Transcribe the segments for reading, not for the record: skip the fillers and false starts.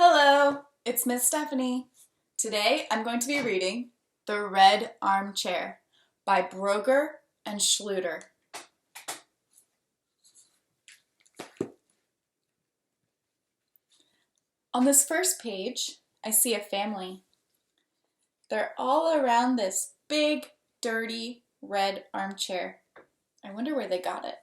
Hello, it's Miss Stephanie. Today I'm going to be reading The Red Armchair by Broger and Schluter. On this first page, I see a family. They're all around this big, dirty, red armchair. I wonder where they got it.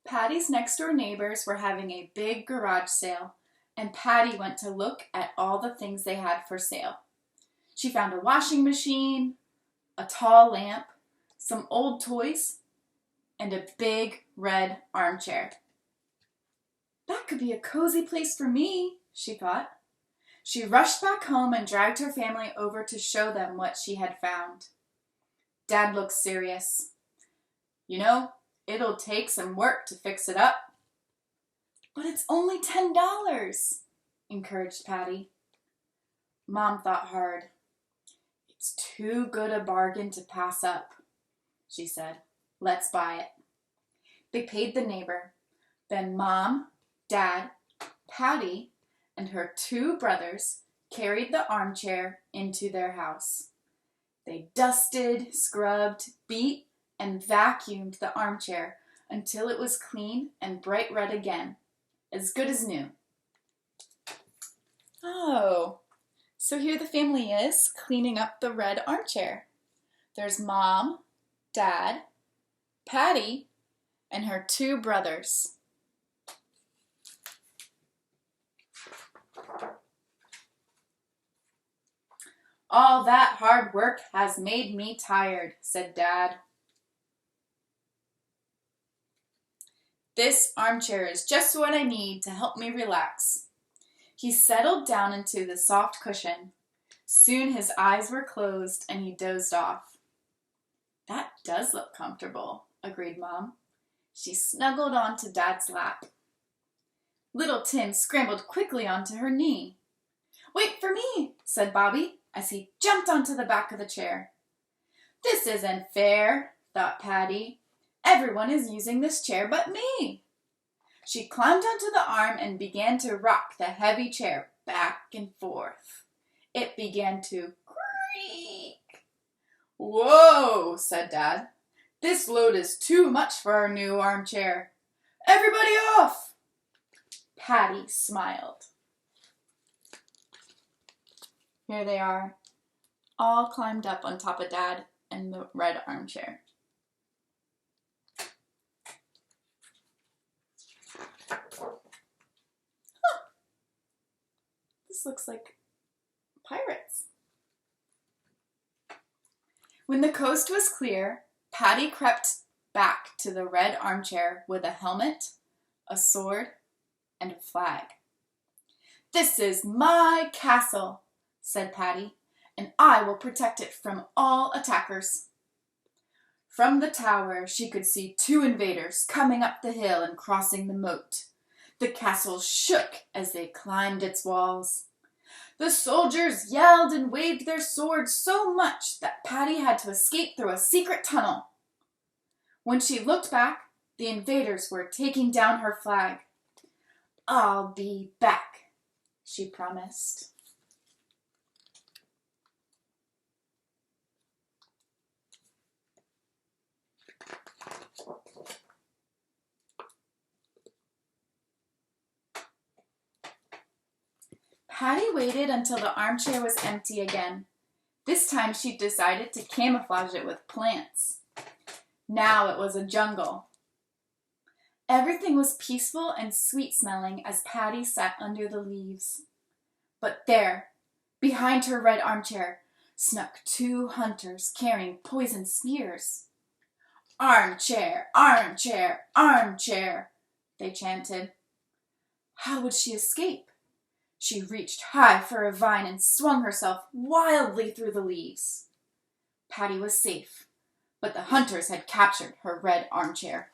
Patti's next-door neighbors were having a big garage sale, and Patti went to look at all the things they had for sale. She found a washing machine, a tall lamp, some old toys, and a big red armchair. That could be a cozy place for me, she thought. She rushed back home and dragged her family over to show them what she had found. Dad looked serious. You know, it'll take some work to fix it up. But it's only $10, encouraged Patti. Mom thought hard. It's too good a bargain to pass up, she said. Let's buy it. They paid the neighbor. Then Mom, Dad, Patti, and her two brothers carried the armchair into their house. They dusted, scrubbed, beat, and vacuumed the armchair until it was clean and bright red again, as good as new. Oh, so here the family is, cleaning up the red armchair. There's Mom, Dad, Patti, and her two brothers. All that hard work has made me tired, said Dad. This armchair is just what I need to help me relax. He settled down into the soft cushion. Soon his eyes were closed and he dozed off. That does look comfortable, agreed Mom. She snuggled onto Dad's lap. Little Tim scrambled quickly onto her knee. Wait for me, said Bobby, as he jumped onto the back of the chair. This isn't fair, thought Patti. Everyone is using this chair but me. She climbed onto the arm and began to rock the heavy chair back and forth. It began to creak. Whoa, said Dad. This load is too much for our new armchair. Everybody off! Patti smiled. Here they are, all climbed up on top of Dad and the red armchair. This looks like pirates. When the coast was clear, Patti crept back to the red armchair with a helmet, a sword, and a flag. This is my castle, said Patti, and I will protect it from all attackers. From the tower, she could see two invaders coming up the hill and crossing the moat. The castle shook as they climbed its walls. The soldiers yelled and waved their swords so much that Patti had to escape through a secret tunnel. When she looked back, the invaders were taking down her flag. I'll be back, she promised. Patti waited until the armchair was empty again. This time she decided to camouflage it with plants. Now it was a jungle. Everything was peaceful and sweet-smelling as Patti sat under the leaves. But there, behind her red armchair, snuck two hunters carrying poisoned spears. Armchair, armchair, armchair, they chanted. How would she escape? She reached high for a vine and swung herself wildly through the leaves. Patti was safe, but the hunters had captured her red armchair.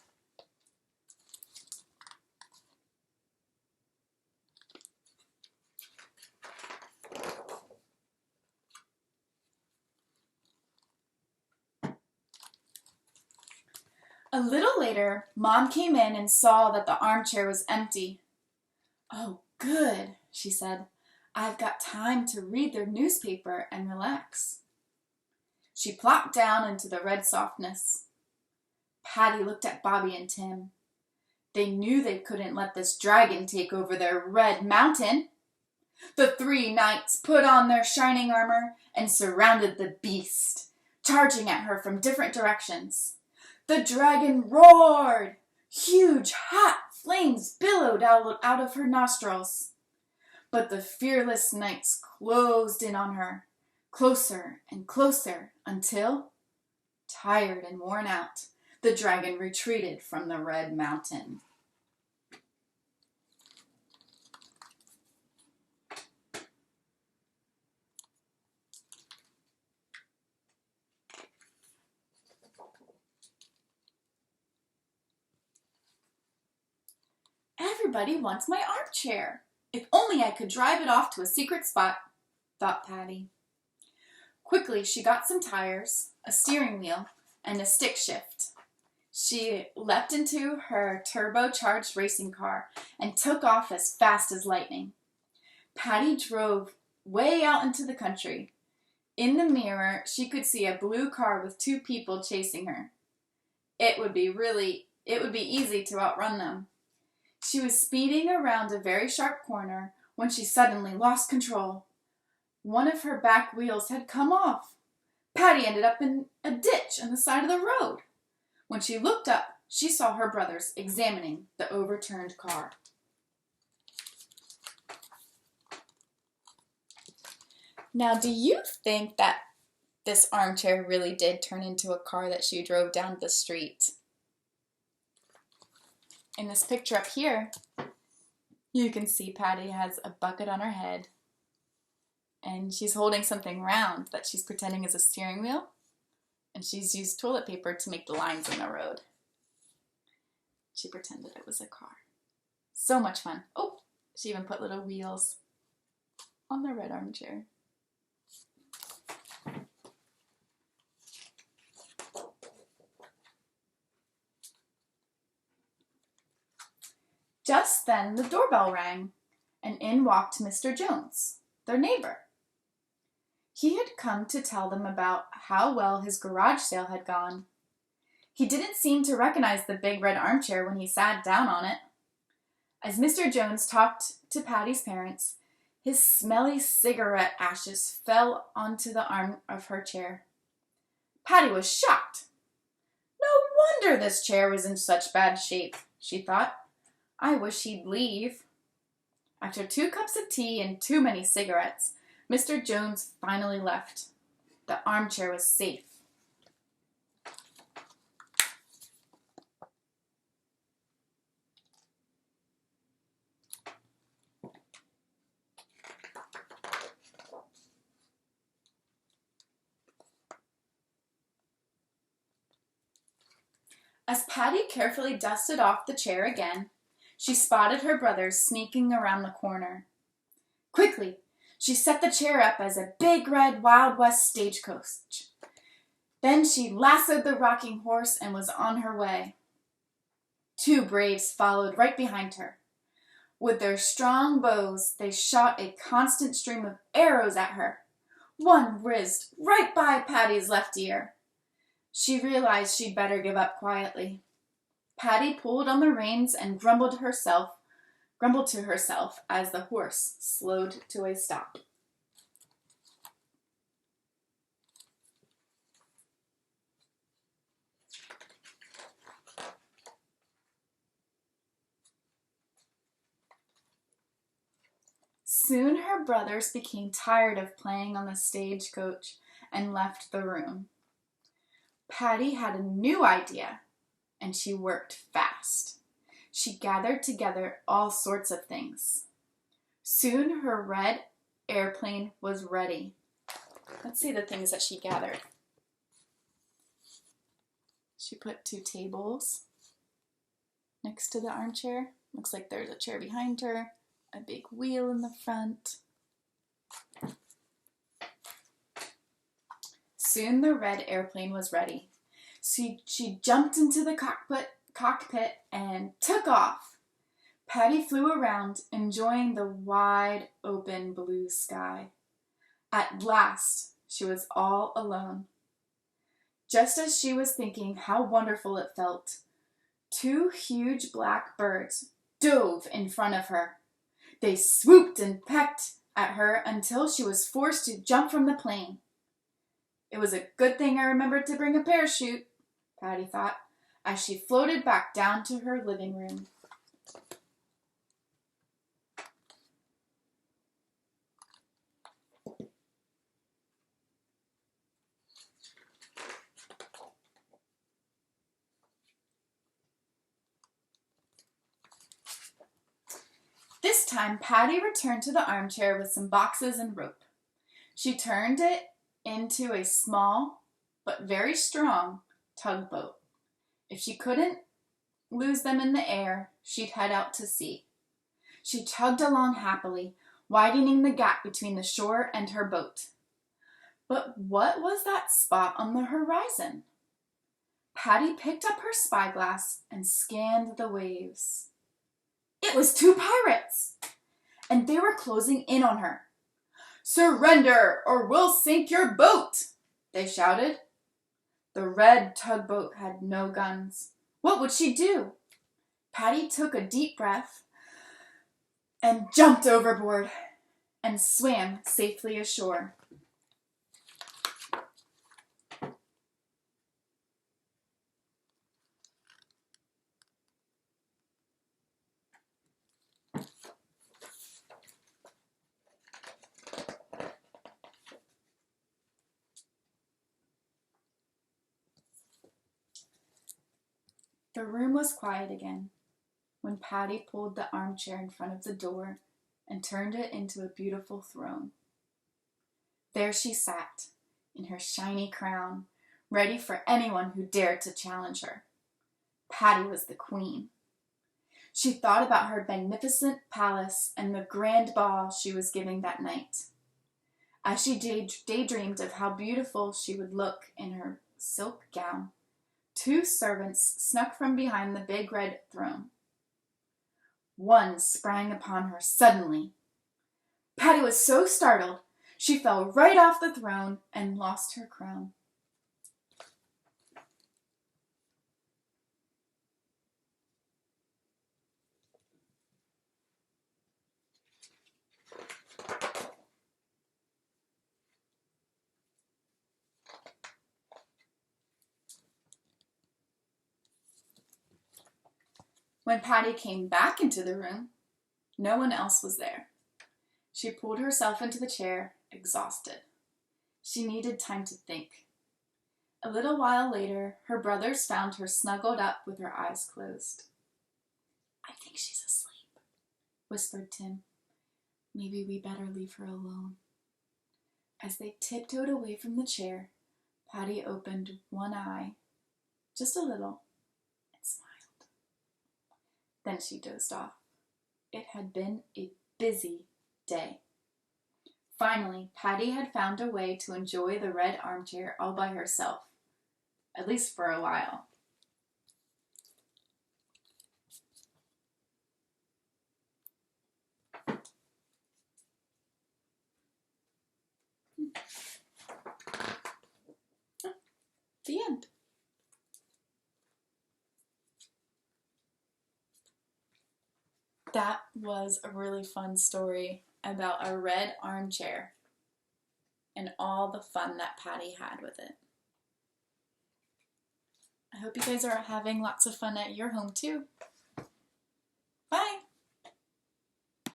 A little later, Mom came in and saw that the armchair was empty. "Oh, good," she said. "I've got time to read their newspaper and relax." She plopped down into the red softness. Patti looked at Bobby and Tim. They knew they couldn't let this dragon take over their red mountain. The three knights put on their shining armor and surrounded the beast, charging at her from different directions. The dragon roared. Huge, hot flames billowed out of her nostrils. But the fearless knights closed in on her, closer and closer, until, tired and worn out, the dragon retreated from the red mountain. Everybody wants my armchair. If only I could drive it off to a secret spot, thought Patti. Quickly, she got some tires, a steering wheel, and a stick shift. She leapt into her turbocharged racing car and took off as fast as lightning. Patti drove way out into the country. In the mirror, she could see a blue car with two people chasing her. It would be easy to outrun them. She was speeding around a very sharp corner when she suddenly lost control. One of her back wheels had come off. Patti ended up in a ditch on the side of the road. When she looked up, she saw her brothers examining the overturned car. Now, do you think that this armchair really did turn into a car that she drove down the street? In this picture up here, you can see Patti has a bucket on her head, and she's holding something round that she's pretending is a steering wheel, and she's used toilet paper to make the lines in the road. She pretended it was a car. So much fun. Oh, she even put little wheels on the red armchair. Just then the doorbell rang, and in walked Mr. Jones, their neighbor. He had come to tell them about how well his garage sale had gone. He didn't seem to recognize the big red armchair when he sat down on it. As Mr. Jones talked to Patti's parents, his smelly cigarette ashes fell onto the arm of her chair. Patti was shocked. No wonder this chair was in such bad shape, she thought. I wish he'd leave. After 2 cups of tea and too many cigarettes, Mr. Jones finally left. The armchair was safe. As Patti carefully dusted off the chair again, she spotted her brothers sneaking around the corner. Quickly, she set the chair up as a big red Wild West stagecoach. Then she lassoed the rocking horse and was on her way. 2 braves followed right behind her. With their strong bows, they shot a constant stream of arrows at her. One whizzed right by Patti's left ear. She realized she'd better give up quietly. Patti pulled on the reins and grumbled to herself as the horse slowed to a stop. Soon her brothers became tired of playing on the stagecoach and left the room. Patti had a new idea, and she worked fast. She gathered together all sorts of things. Soon her red airplane was ready. Let's see the things that she gathered. She put 2 tables next to the armchair. Looks like there's a chair behind her, a big wheel in the front. Soon the red airplane was ready. She jumped into the cockpit and took off. Patti flew around, enjoying the wide open blue sky. At last, she was all alone. Just as she was thinking how wonderful it felt, two huge black birds dove in front of her. They swooped and pecked at her until she was forced to jump from the plane. It was a good thing I remembered to bring a parachute, Patti thought, as she floated back down to her living room. This time, Patti returned to the armchair with some boxes and rope. She turned it into a small, but very strong, tugboat. If she couldn't lose them in the air, she'd head out to sea. She tugged along happily, widening the gap between the shore and her boat. But what was that spot on the horizon? Patti picked up her spyglass and scanned the waves. It was two pirates, and they were closing in on her. "Surrender, or we'll sink your boat!" they shouted. The red tugboat had no guns. What would she do? Patti took a deep breath and jumped overboard and swam safely ashore. The room was quiet again when Patti pulled the armchair in front of the door and turned it into a beautiful throne. There she sat, in her shiny crown, ready for anyone who dared to challenge her. Patti was the queen. She thought about her magnificent palace and the grand ball she was giving that night. As she daydreamed of how beautiful she would look in her silk gown, two servants snuck from behind the big red throne. One sprang upon her suddenly. Patti was so startled, she fell right off the throne and lost her crown. When Patti came back into the room, no one else was there. She pulled herself into the chair, exhausted. She needed time to think. A little while later, her brothers found her snuggled up with her eyes closed. "I think she's asleep," whispered Tim. "Maybe we better leave her alone." As they tiptoed away from the chair, Patti opened one eye, just a little, and smiled. Then she dozed off. It had been a busy day. Finally, Patti had found a way to enjoy the red armchair all by herself, at least for a while. The end. That was a really fun story about a red armchair and all the fun that Patti had with it. I hope you guys are having lots of fun at your home too. Bye!